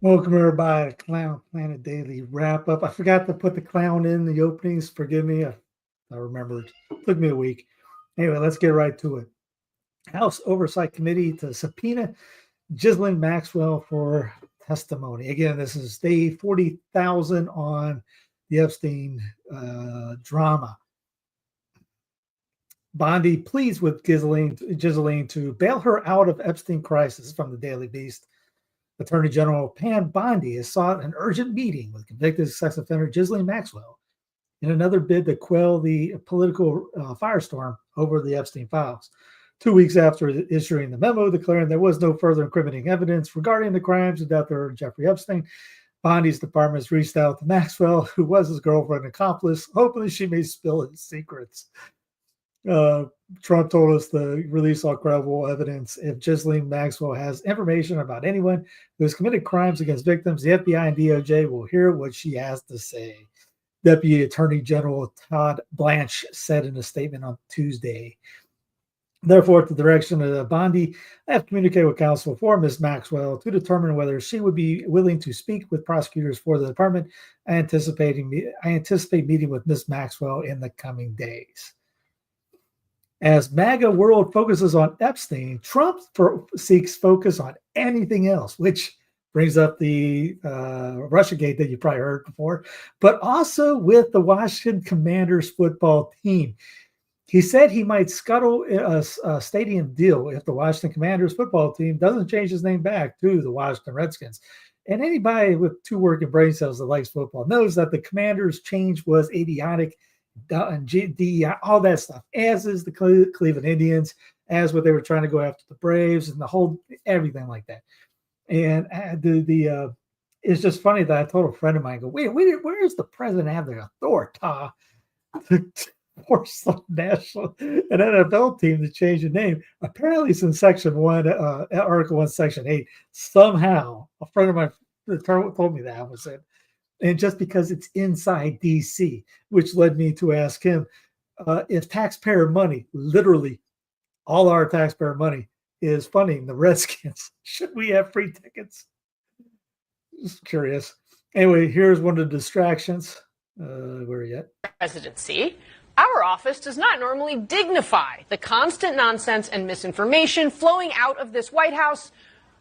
Welcome everybody to Clown Planet Daily Wrap Up. I forgot to put the clown in the openings. Forgive me. I remembered. It took me a week. Anyway, let's get right to it. House Oversight Committee to subpoena Ghislaine Maxwell for testimony. Again, this is day 40,000 on the Epstein drama. Bondi pleads with Ghislaine to bail her out of Epstein crisis from the Daily Beast. Attorney General Pam Bondi has sought an urgent meeting with convicted sex offender Ghislaine Maxwell in another bid to quell the political firestorm over the Epstein files. 2 weeks after issuing the memo declaring there was no further incriminating evidence regarding the crimes and death of Jeffrey Epstein, Bondi's department has reached out to Maxwell, who was his girlfriend and accomplice, hoping she may spill his secrets. Trump told us to release all credible evidence. If Ghislaine Maxwell has information about anyone who has committed crimes against victims, the FBI and DOJ will hear what she has to say. Deputy Attorney General Todd Blanche said in a statement on Tuesday. Therefore, at the direction of Bondi, I have communicated with counsel for Ms. Maxwell to determine whether she would be willing to speak with prosecutors for the department. I anticipate meeting with Ms. Maxwell in the coming days. As MAGA world focuses on Epstein, Trump seeks focus on anything else, which brings up the Russiagate that you probably heard before, but also with the Washington Commanders football team. He said he might scuttle a stadium deal if the Washington Commanders football team doesn't change his name back to the Washington Redskins. And anybody with two working brain cells that likes football knows that the Commanders' change was idiotic, and DEI, all that stuff, as is the Cleveland Indians, as what they were trying to go after the Braves and the whole everything like that. And it's just funny that I told a friend of mine, where is the president have the authority to force the national an NFL team to change the name? Apparently, it's in Section 1, Article 1, Section 8. Somehow, a friend of mine told me that was it. And just because it's inside DC, which led me to ask him if taxpayer money, literally all our taxpayer money, is funding the Redskins, should we have free tickets? Just curious. Anyway, here's one of the distractions. Where are you at? Presidency. Our office does not normally dignify the constant nonsense and misinformation flowing out of this White House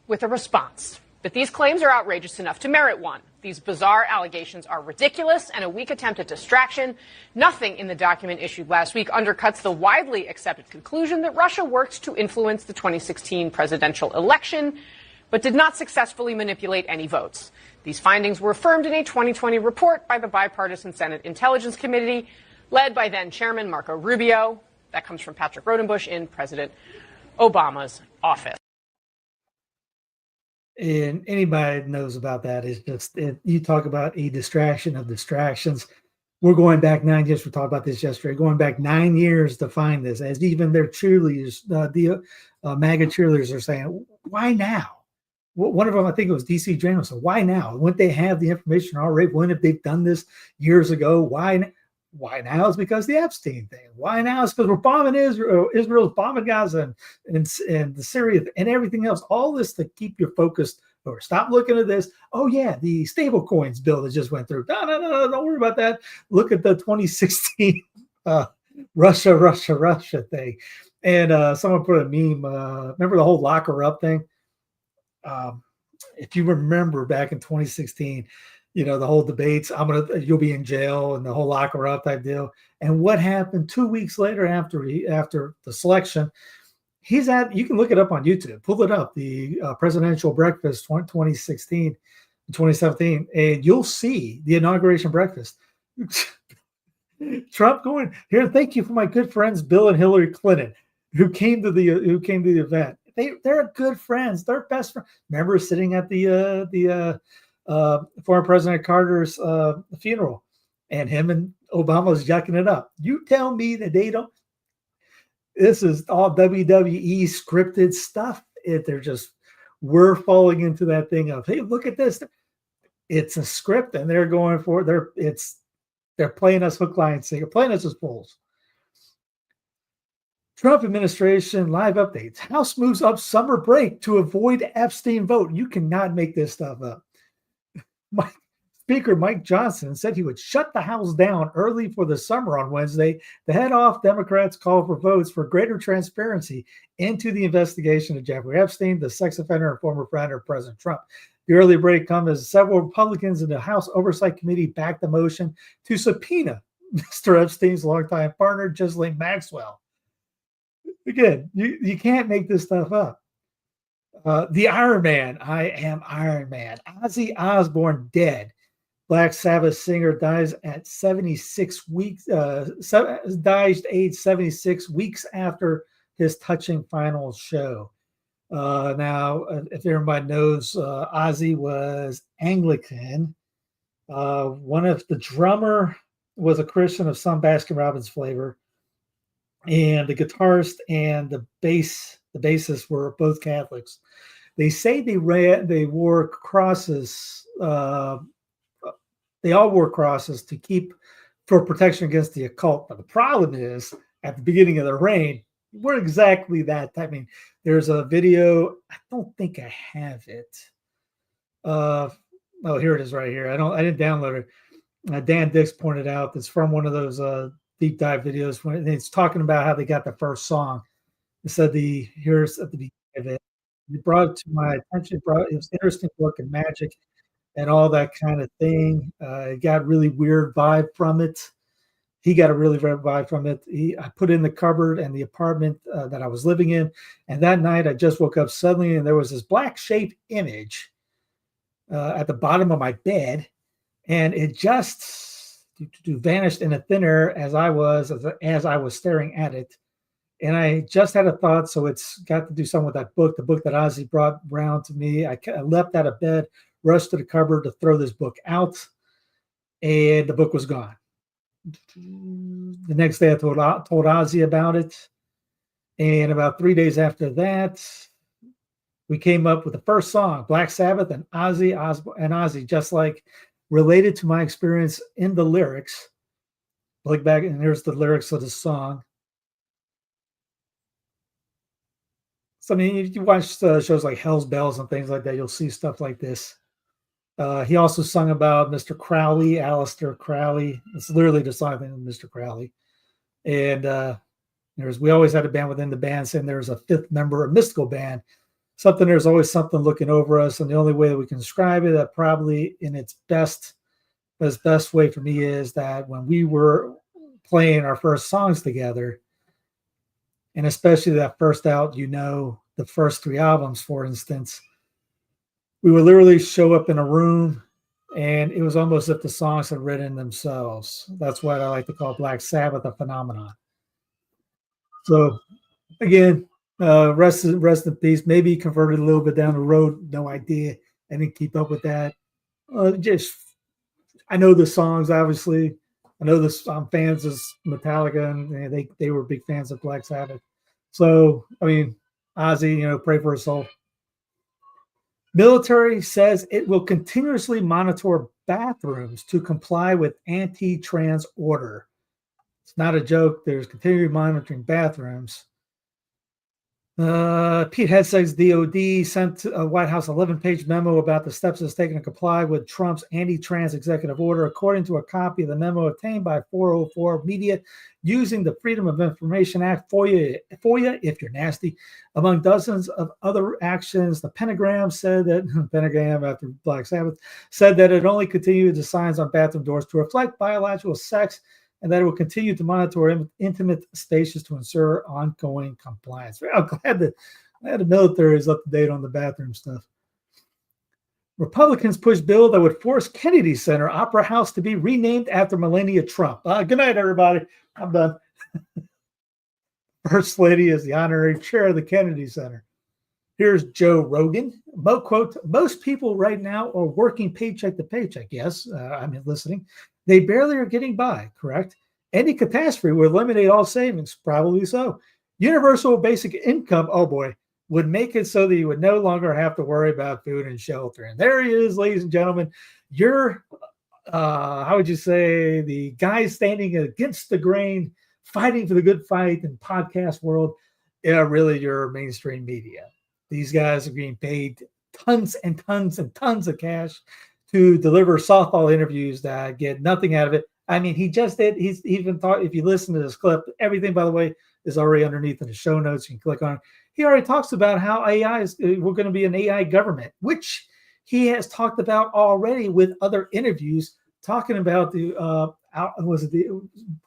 with a response. But these claims are outrageous enough to merit one. These bizarre allegations are ridiculous and a weak attempt at distraction. Nothing in the document issued last week undercuts the widely accepted conclusion that Russia worked to influence the 2016 presidential election, but did not successfully manipulate any votes. These findings were affirmed in a 2020 report by the bipartisan Senate Intelligence Committee, led by then Chairman Marco Rubio. That comes from Patrick Rodenbush in President Obama's office. And anybody that knows about that is just, you talk about a distraction of distractions. We're going back 9 years. We talked about this yesterday, going back 9 years to find this, as even their cheerleaders, the MAGA cheerleaders are saying, why now? One of them, I think it was DC General, said, why now? Wouldn't they have the information already? When if they've done this years ago? Why now? Is because the Epstein thing. Why now? Is because we're bombing Israel. Israel's bombing Gaza and the Syria and everything else. All this to keep you focused. Or stop looking at this. Oh yeah, the stable coins bill that just went through. No, don't worry about that. Look at the 2016 Russia thing. And someone put a meme. Remember the whole lock her up thing? If you remember back in 2016. The whole debates, you'll be in jail and the whole lock her up type deal. And what happened 2 weeks later after the selection, you can look it up on YouTube, pull it up, the presidential breakfast 2016, 2017, and you'll see the inauguration breakfast. Trump going here. Thank you for my good friends, Bill and Hillary Clinton, who came to the event. They're good friends. They're best friends. Remember sitting at the former President Carter's funeral, and him and Obama was yucking it up. You tell me that they don't. This is all WWE scripted stuff. We're falling into that thing of, hey, look at this. It's a script, and they're going for it. They're playing us hook, line, sinker, playing us as fools. Trump administration live updates. House moves up summer break to avoid Epstein vote. You cannot make this stuff up. Speaker Mike Johnson said he would shut the House down early for the summer on Wednesday to head off Democrats' call for votes for greater transparency into the investigation of Jeffrey Epstein, the sex offender and former friend of President Trump. The early break comes as several Republicans in the House Oversight Committee backed the motion to subpoena Mr. Epstein's longtime partner, Ghislaine Maxwell. Again, you can't make this stuff up. The Iron Man, I am Iron Man. Ozzy Osbourne dead. Black Sabbath singer dies at 76 weeks. Died age 76 weeks after his touching final show. Now, if everybody knows, Ozzy was Anglican. One of the drummer was a Christian of some Baskin Robbins flavor, and the guitarist and the bassist were both Catholics. They say they wore crosses. They all wore crosses to keep for protection against the occult. But the problem is, at the beginning of their reign, we're exactly that. I mean, there's a video. I don't think I have it. Oh, here it is right here. I didn't download it. Dan Dix pointed out it's from one of those deep dive videos when it's talking about how they got the first song. It said here's at the beginning of it. It brought it to my attention. It was interesting to look at magic and all that kind of thing. It got really weird vibe from it. He got a really weird vibe from it. I put in the cupboard and the apartment that I was living in. And that night I just woke up suddenly and there was this black shaped image at the bottom of my bed. And it just vanished in a thin air as I was staring at it. And I just had a thought, so it's got to do something with that book, the book that Ozzy brought round to me. I leapt out of bed, rushed to the cupboard to throw this book out, and the book was gone. The next day I told Ozzy about it, and about 3 days after that, we came up with the first song, Black Sabbath and Ozzy, just like related to my experience in the lyrics. Look back, and here's the lyrics of the song. So, I mean, if you watch shows like Hell's Bells and things like that, you'll see stuff like this. He also sung about Mr. Crowley, Aleister Crowley. It's literally the song of Mr. Crowley. And we always had a band within the band saying there's a fifth member, a mystical band. There's always something looking over us. And the only way that we can describe it, that probably in its best way for me, is that when we were playing our first songs together, and especially that first out, the first three albums, for instance, we would literally show up in a room and it was almost as if the songs had written themselves. That's what I like to call Black Sabbath a phenomenon. So again, rest in peace. Maybe converted a little bit down the road. No idea. I didn't keep up with that. I know the songs, obviously. I know this. I'm fans of Metallica, and they were big fans of Black Sabbath. So, I mean, Ozzy, pray for his soul. Military says it will continuously monitor bathrooms to comply with anti-trans order. It's not a joke. There's continually monitoring bathrooms. Pete Hegseth's DOD sent a White House 11-page memo about the steps it's taken to comply with Trump's anti-trans executive order, according to a copy of the memo obtained by 404 Media using the Freedom of Information Act, FOIA if you're nasty. Among dozens of other actions, the Pentagram after Black Sabbath, said that it only continued the signs on bathroom doors to reflect biological sex, and that it will continue to monitor intimate spaces to ensure ongoing compliance. I'm glad that the military is up to date on the bathroom stuff. Republicans push bill that would force Kennedy Center Opera House to be renamed after Melania Trump. Good night, everybody. I'm done. First Lady is the honorary chair of the Kennedy Center. Here's Joe Rogan. Quote, most people right now are working paycheck to paycheck. Yes, I'm listening. They barely are getting by, correct? Any catastrophe would eliminate all savings, probably so. Universal basic income, oh boy, would make it so that you would no longer have to worry about food and shelter. And there he is, ladies and gentlemen. You're, how would you say, the guy standing against the grain, fighting for the good fight in podcast world, really your mainstream media. These guys are being paid tons and tons and tons of cash to deliver softball interviews that get nothing out of it. I mean, he just did. He's even thought, if you listen to this clip, everything, by the way, is already underneath in the show notes. You can click on it. He already talks about how AI is, we're going to be an AI government, which he has talked about already with other interviews, talking about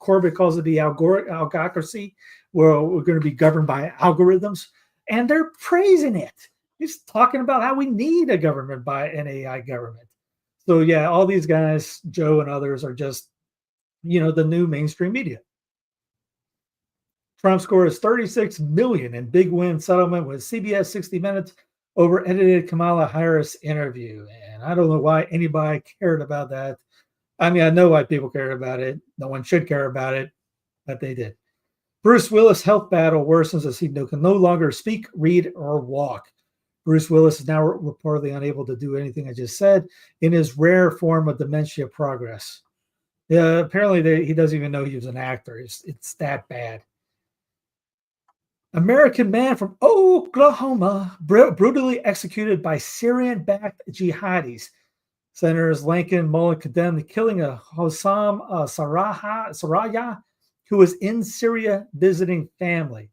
Corbett calls it the algocracy, where we're going to be governed by algorithms, and they're praising it. He's talking about how we need a government by an AI government. So yeah, all these guys, Joe and others, are just, the new mainstream media. Trump scores $36 million in big win settlement with CBS 60 Minutes over edited Kamala Harris interview. And I don't know why anybody cared about that. I mean, I know why people cared about it. No one should care about it, but they did. Bruce Willis' health battle worsens as he can no longer speak, read, or walk. Bruce Willis is now reportedly unable to do anything I just said in his rare form of dementia progress. Yeah, apparently he doesn't even know he was an actor. It's that bad. American man from Oklahoma brutally executed by Syrian-backed jihadis. Senators Lincoln Mullen condemned the killing of Hossam Saraya, who was in Syria visiting family.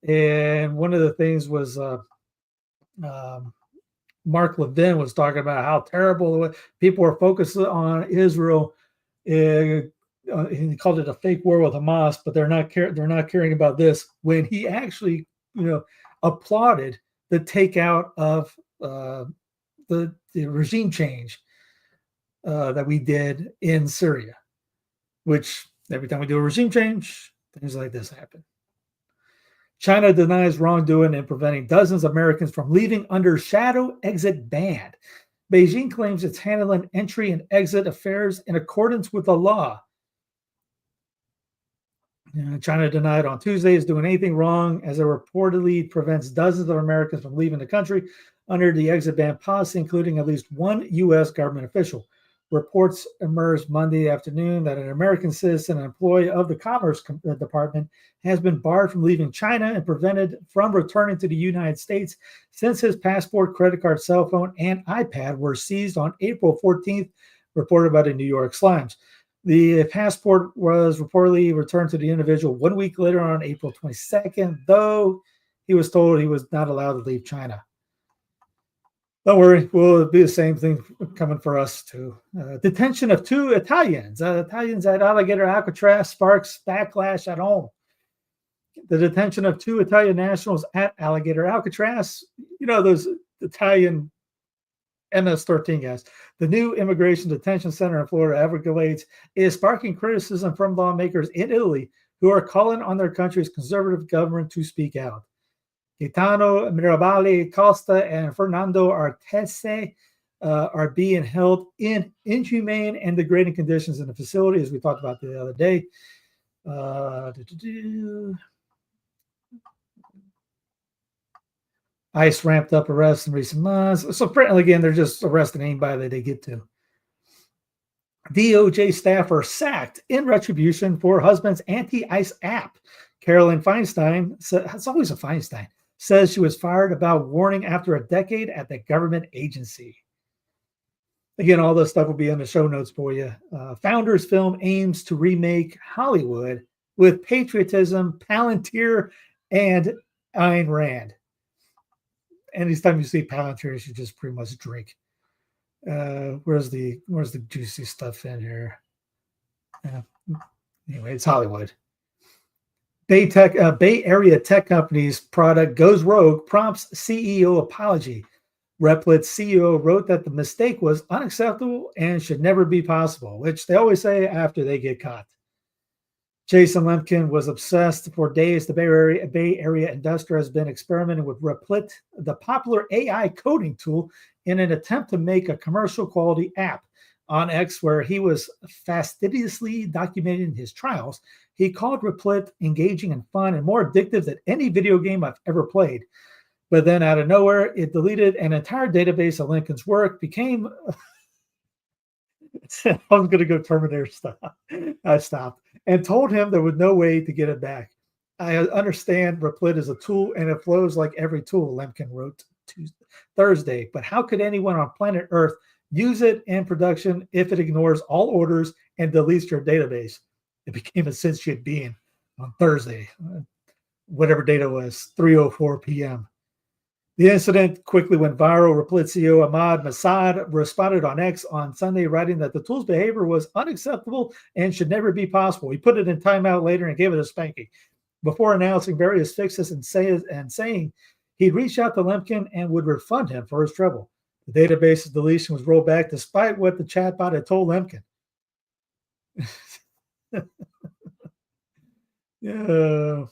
And one of the things was Mark Levin was talking about how terrible people were focused on Israel. He called it a fake war with Hamas, but they're not caring about this, when he actually, applauded the takeout of the regime change that we did in Syria, which every time we do a regime change, things like this happen. China denies wrongdoing in preventing dozens of Americans from leaving under shadow exit ban. Beijing claims it's handling entry and exit affairs in accordance with the law. China denied on Tuesday is doing anything wrong, as it reportedly prevents dozens of Americans from leaving the country under the exit ban policy, including at least one U.S. government official. Reports emerged Monday afternoon that an American citizen and employee of the Commerce Department has been barred from leaving China and prevented from returning to the United States since his passport, credit card, cell phone, and iPad were seized on April 14th, reported by the New York Slimes. The passport was reportedly returned to the individual 1 week later on April 22nd, though he was told he was not allowed to leave China. Don't worry, will be the same thing coming for us too. Detention of two Italians. Italians at Alligator Alcatraz sparks backlash at home. The detention of two Italian nationals at Alligator Alcatraz, those Italian MS-13 guys. The new immigration detention center in Florida Everglades is sparking criticism from lawmakers in Italy who are calling on their country's conservative government to speak out. Gaetano Mirabale Costa and Fernando Artese are being held in inhumane and degrading conditions in the facility, as we talked about the other day. ICE ramped up arrests in recent months. So apparently, again, they're just arresting anybody that they get to. DOJ staff are sacked in retribution for husband's anti-ICE app. Carolyn Feinstein, it's always a Feinstein, says she was fired about warning after a decade at the government agency. Again, all this stuff will be in the show notes for you. Founders film aims to remake Hollywood with patriotism, Palantir, and Ayn Rand. Anytime you see Palantir, you just pretty much drink. Where's the juicy stuff in here? Anyway, it's Hollywood. Bay Area tech company's product goes rogue, prompts CEO apology. Replit CEO wrote that the mistake was unacceptable and should never be possible, which they always say after they get caught. Jason Lemkin was obsessed for days. The Bay Area investor has been experimenting with Replit, the popular AI coding tool, in an attempt to make a commercial quality app. On X, where he was fastidiously documenting his trials, he called Replit engaging and fun and more addictive than any video game I've ever played. But then out of nowhere, it deleted an entire database of Lincoln's work, became... I was going to go Terminator stop. I stopped and told him there was no way to get it back. I understand Replit is a tool and it flows like every tool, Lemkin wrote Thursday. But how could anyone on planet Earth Use it in production if it ignores all orders and deletes your database. It became a sentient being on Thursday, whatever date it was, 3:04 p.m. The incident quickly went viral. Replizio Ahmad Masad responded on X on Sunday, writing that the tool's behavior was unacceptable and should never be possible. He put it in timeout later and gave it a spanking before announcing various fixes and saying he'd reach out to Lemkin and would refund him for his trouble. The database's deletion was rolled back despite what the chatbot had told Lemkin. Yeah.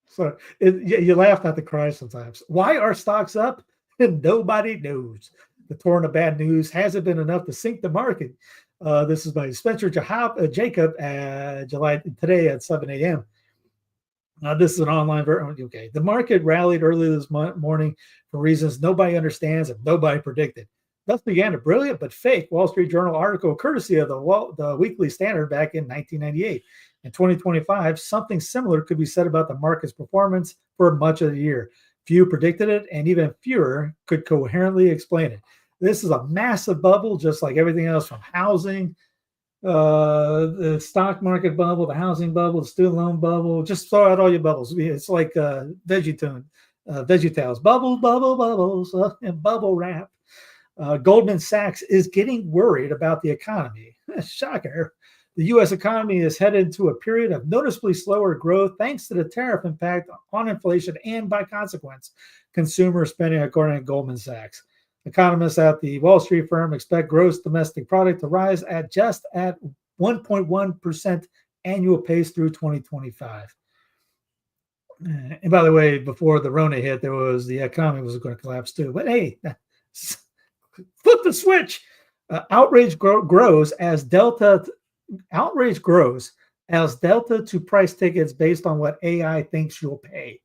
So you laugh not to cry sometimes. Why are stocks up? Nobody knows. The torrent of bad news hasn't been enough to sink the market. This is by Spencer Jacob today at 7 a.m. This is an online version. Okay. The market rallied early this morning for reasons nobody understands and nobody predicted. Thus began a brilliant but fake Wall Street Journal article courtesy of the Weekly Standard back in 1998. In 2025, something similar could be said about the market's performance for much of the year. Few predicted it, and even fewer could coherently explain it. This is a massive bubble, just like everything else from housing, the stock market bubble, the housing bubble, the student loan bubble. Just throw out all your bubbles. It's like VeggieTales. Bubbles, and bubble wrap. Goldman Sachs is getting worried about the economy. Shocker. The U.S. economy is headed into a period of noticeably slower growth thanks to the tariff impact on inflation and, by consequence, consumer spending, according to Goldman Sachs. Economists at the Wall Street firm expect gross domestic product to rise at just at 1.1% annual pace through 2025. And by the way, before the Rona hit, the economy was going to collapse too. But hey, flip the switch. Outrage grows as Delta to price tickets based on what AI thinks you'll pay.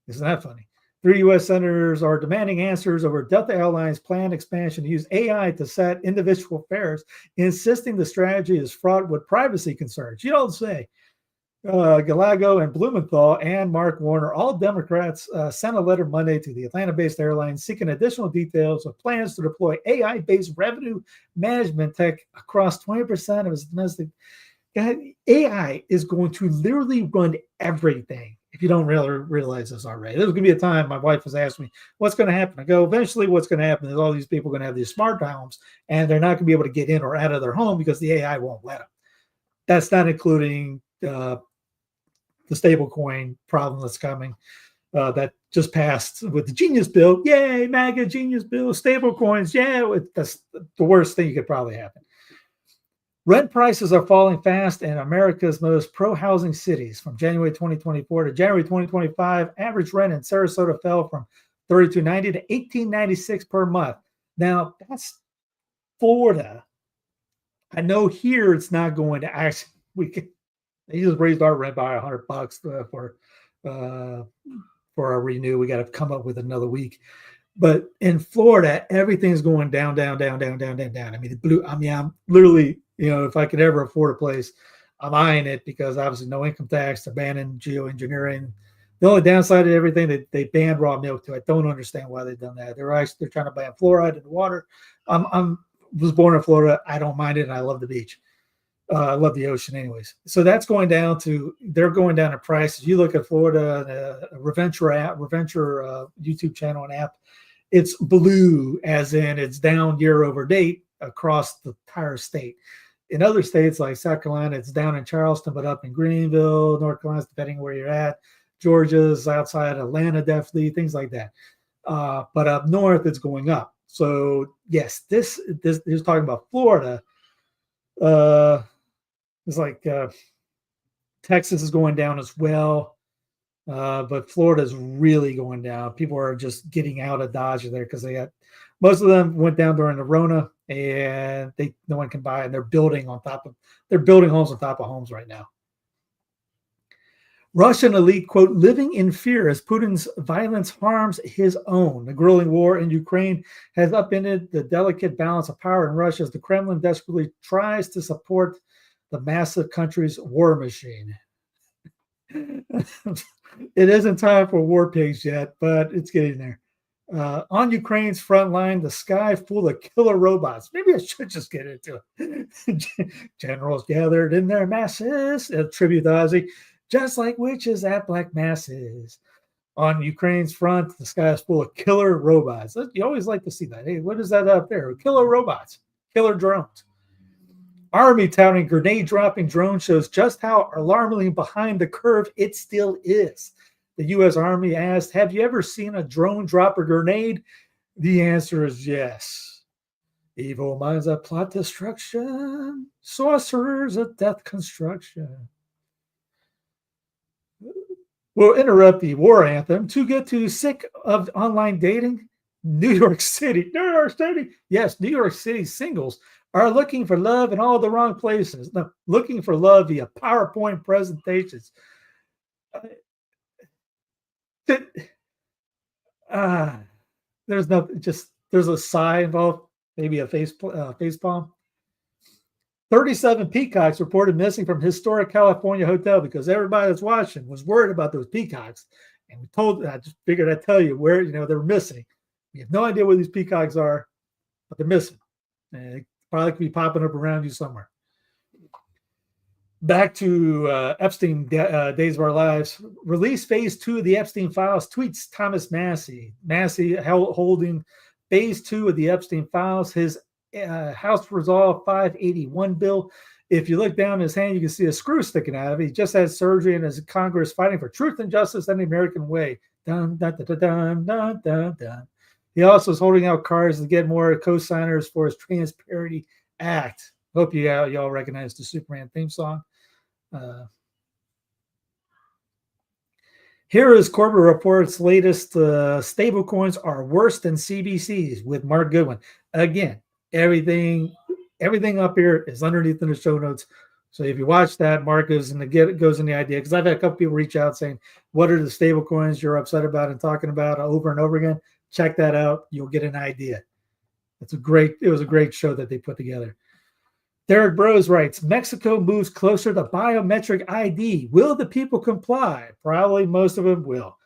Isn't that funny? 3 U.S. senators are demanding answers over Delta Airlines' planned expansion to use AI to set individual fares, insisting the strategy is fraught with privacy concerns. You don't say. Galago and Blumenthal and Mark Warner, all Democrats, sent a letter Monday to the Atlanta-based airline seeking additional details of plans to deploy AI-based revenue management tech across 20% of its domestic. AI is going to literally run everything. If you don't really realize this already, there's going to be a time my wife was asking me, what's going to happen? I go, eventually what's going to happen is all these people are going to have these smart homes and they're not going to be able to get in or out of their home because the AI won't let them. That's not including the stable coin problem that's coming that just passed with the Genius Bill. Yay, MAGA Genius Bill, stable coins. Yeah, that's the worst thing you could probably happen. Rent prices are falling fast in America's most pro-housing cities. From January 2024 to January 2025, average rent in Sarasota fell from $3,290 to $1,896 per month. Now, that's Florida. I know here it's not going to actually, they just raised our rent by $100 for our renew. We got to come up with another week. But in Florida, everything's going down. I mean, I'm literally, if I could ever afford a place, I'm eyeing it because obviously no income tax, they're banning geoengineering. The only downside of everything, they banned raw milk too. I don't understand why they've done that. They're trying to ban fluoride in the water. Was born in Florida. I don't mind it, and I love the beach. I love the ocean anyways. So that's going down they're going down in price. You look at Florida, Reventure YouTube channel and app, it's blue, as in it's down year over date across the entire state. In other states like South Carolina, it's down in Charleston, but up in Greenville, North Carolina, depending where you're at. Georgia's outside Atlanta, definitely, things like that. But up north, it's going up. So yes, this is talking about Florida. It's like Texas is going down as well. But Florida is really going down. People are just getting out of Dodge there because most of them went down during the Rona, and no one can buy it. And they're building homes on top of homes right now. Russian elite, quote, living in fear as Putin's violence harms his own. The grueling war in Ukraine has upended the delicate balance of power in Russia as the Kremlin desperately tries to support the massive country's war machine. It isn't time for war pigs yet, but it's getting there. On Ukraine's front line, the sky full of killer robots. Maybe I should just get into it. Generals gathered in their masses, a tribute to Ozzy, just like witches at black masses. On Ukraine's front, the sky is full of killer robots. You always like to see that. Hey, what is that up there? Killer robots, killer drones. Army touting grenade dropping drone shows just how alarmingly behind the curve it still is. The U.S. Army asked, have you ever seen a drone drop a grenade? The answer is yes. Evil minds that plot destruction, sorcerers of death construction. We'll interrupt the war anthem to get to sick of online dating. New York City. Yes, New York City singles are looking for love in all the wrong places. No, looking for love via PowerPoint presentations. There's no, just there's a sigh involved, maybe a face palm. 37 peacocks reported missing from historic California hotel because everybody that's watching was worried about those peacocks. And we told, I just figured I'd tell you where, they're missing. We have no idea where these peacocks are, but they're missing. And they probably could be popping up around you somewhere. Back to Epstein Days of Our Lives. Release phase 2 of the Epstein files, tweets Thomas Massey. Massey holding phase 2 of the Epstein files, his House Resolve 581 bill. If you look down his hand, you can see a screw sticking out of it. He just had surgery and is in Congress fighting for truth and justice and the American way. Dun, dun, dun, dun, dun, dun, dun. He also is holding out cards to get more co-signers for his Transparency Act. Hope y'all recognize the Superman theme song. Here is Corporate Report's latest stablecoins are worse than CBCs with Mark Goodwin. Again, everything up here is underneath in the show notes. So if you watch that, Mark goes in the idea, because I've had a couple people reach out saying, what are the stablecoins you're upset about and talking about over and over again? Check that out. You'll get an idea. It was a great show that they put together. Derek Bros writes, Mexico moves closer to biometric ID. Will the people comply? Probably most of them will.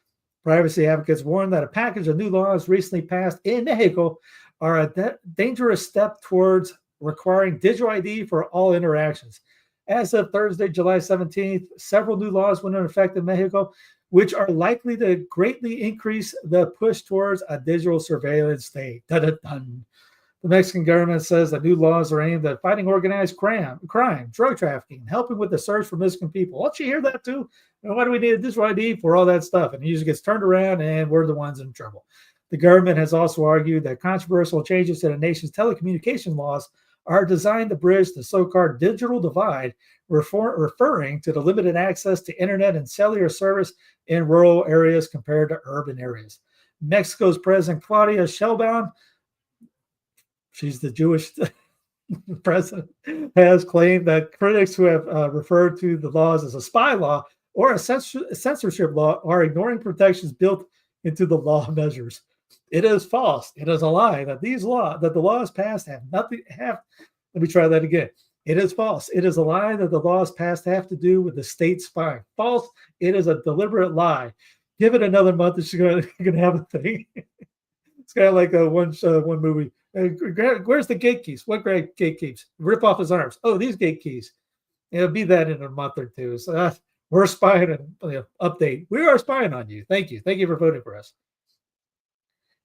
Privacy advocates warn that a package of new laws recently passed in Mexico are a dangerous step towards requiring digital ID for all interactions. As of Thursday, July 17th, several new laws went into effect in Mexico, which are likely to greatly increase the push towards a digital surveillance state. Dun-dun-dun. The Mexican government says that new laws are aimed at fighting organized crime, drug trafficking, and helping with the search for missing people. Don't you hear that too? And why do we need a digital ID for all that stuff? And it usually gets turned around and we're the ones in trouble. The government has also argued that controversial changes to the nation's telecommunication laws are designed to bridge the so-called digital divide, referring to the limited access to internet and cellular service in rural areas compared to urban areas. Mexico's President Claudia Sheinbaum, she's the Jewish president, has claimed that critics who have referred to the laws as a spy law or a censorship law are ignoring protections built into the law measures. It is false. It is a lie that the laws passed have nothing have. Let me try that again. It is false. It is a lie that the laws passed have to do with the state spying. False. It is a deliberate lie. Give it another month, and she's going to have a thing. It's kind of like one movie. Where's the gate keys? What great gate keys? Rip off his arms. Oh, these gate keys. It'll be that in a month or two. So we're spying and update. We are spying on you. Thank you. Thank you for voting for us.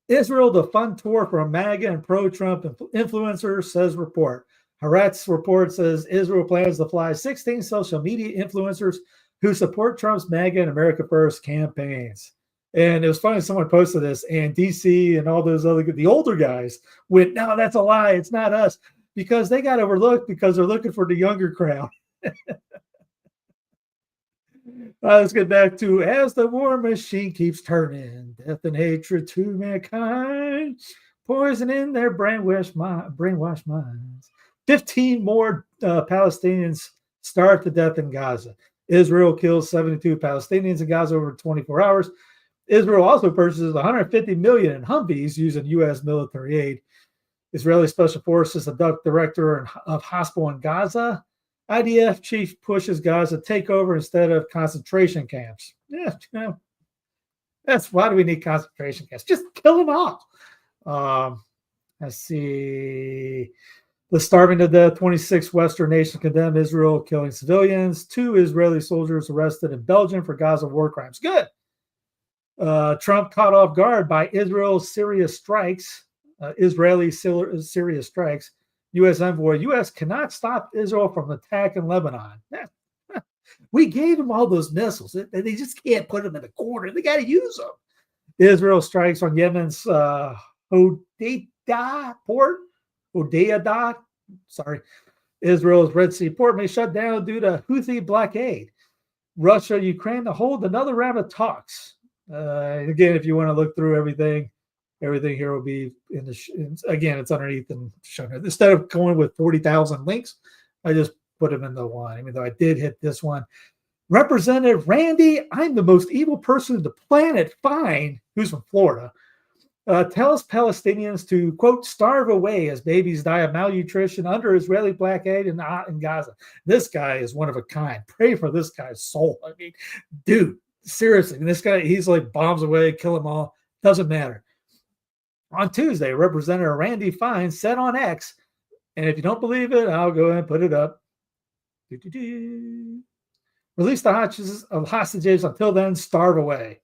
Israel, the fun tour for MAGA and pro-Trump influencers, says report. Haaretz report says Israel plans to fly 16 social media influencers who support Trump's MAGA and America First campaigns. And it was funny, someone posted this, and DC and all those the older guys went, no, that's a lie. It's not us, because they got overlooked because they're looking for the younger crowd. Let's get back to as the war machine keeps turning, death and hatred to mankind, poison in their brainwashed minds. 15 more Palestinians starved to death in Gaza. Israel kills 72 Palestinians in Gaza over 24 hours. Israel also purchases $150 million in Humvees using U.S. military aid. Israeli Special Forces abduct director of hospital in Gaza. IDF chief pushes Gaza takeover instead of concentration camps. Yeah, That's why do we need concentration camps? Just kill them all. Let's see. The starving to death, 26 Western nations condemn Israel killing civilians. 2 Israeli soldiers arrested in Belgium for Gaza war crimes. Good. Trump caught off guard by Israeli-Syria strikes. U.S. envoy, U.S. cannot stop Israel from attacking Lebanon. We gave them all those missiles. They just can't put them in the corner. They got to use them. Israel strikes on Yemen's Hodeidah port. Sorry. Israel's Red Sea port may shut down due to Houthi blockade. Russia, Ukraine to hold another round of talks. Again, if you want to look through everything here will be in the again, it's underneath and shown here. Instead of going with 40,000 links, I just put them in the one, even though I did hit this one. Representative Randy, I'm the most evil person on the planet, fine, who's from Florida, tells Palestinians to, quote, starve away as babies die of malnutrition under Israeli blockade in Gaza. This guy is one of a kind. Pray for this guy's soul. I mean, dude, seriously, this guy, he's like bombs away, kill them all. Doesn't matter. On Tuesday, Representative Randy Fine said on X, and if you don't believe it, I'll go ahead and put it up. Release the hostages until then, starve away.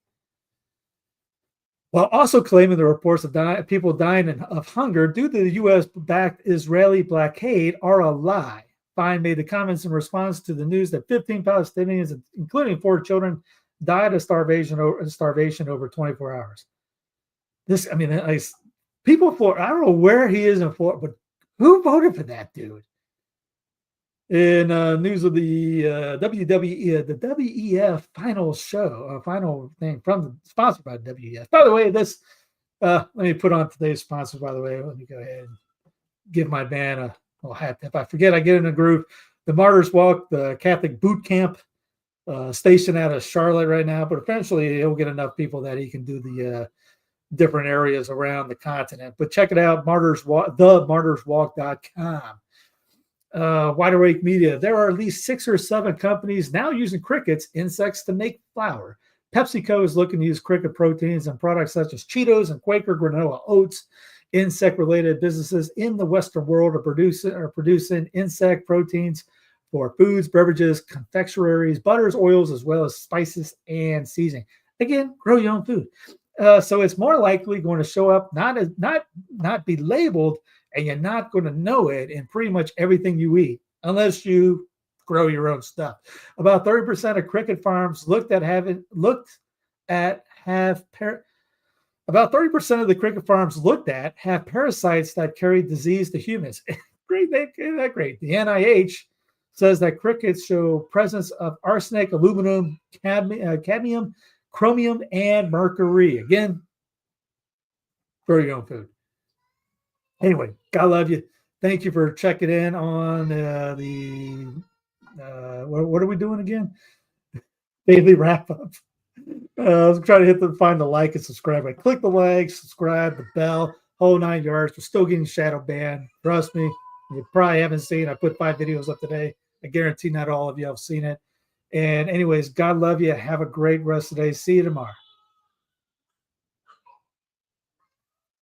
While also claiming the reports of people dying of hunger due to the U.S.-backed Israeli blockade are a lie. Fine made the comments in response to the news that 15 Palestinians, including 4 children, died of starvation over 24 hours. People I don't know where he is in Florida, but who voted for that dude? In news of the WWE, the WEF final thing sponsored by WEF. By the way, this let me put on today's sponsor. By the way, let me go ahead and give my band a little hat tip. I forget, I get in a group. The Martyrs Walk, the Catholic Boot Camp, stationed out of Charlotte right now, but eventually he'll get enough people that he can do the different areas around the continent. But check it out, themartyrswalk.com. Wide Awake Media. There are at least 6 or 7 companies now using crickets insects to make flour. PepsiCo is looking to use cricket proteins in products such as Cheetos and Quaker granola oats. Insect-related businesses in the Western world are producing insect proteins for foods, beverages, confectionaries, butters, oils, as well as spices and seasoning. Again, grow your own food. So it's more likely going to show up, not be labeled, and you're not going to know it in pretty much everything you eat unless you grow your own stuff. About 30% of cricket farms about 30% of the cricket farms looked at have parasites that carry disease to humans. Great. The NIH says that crickets show presence of arsenic, aluminum, cadmium, chromium, and mercury. Again, grow your own food. Anyway, God love you. Thank you for checking in on what are we doing again? Daily wrap up. I was trying to find the like and subscribe. I click the like, subscribe, the bell, whole 9 yards. We're still getting shadow banned. Trust me. You probably haven't seen. I put 5 videos up today. I guarantee not all of you have seen it. And anyways, God love you. Have a great rest of the day. See you tomorrow.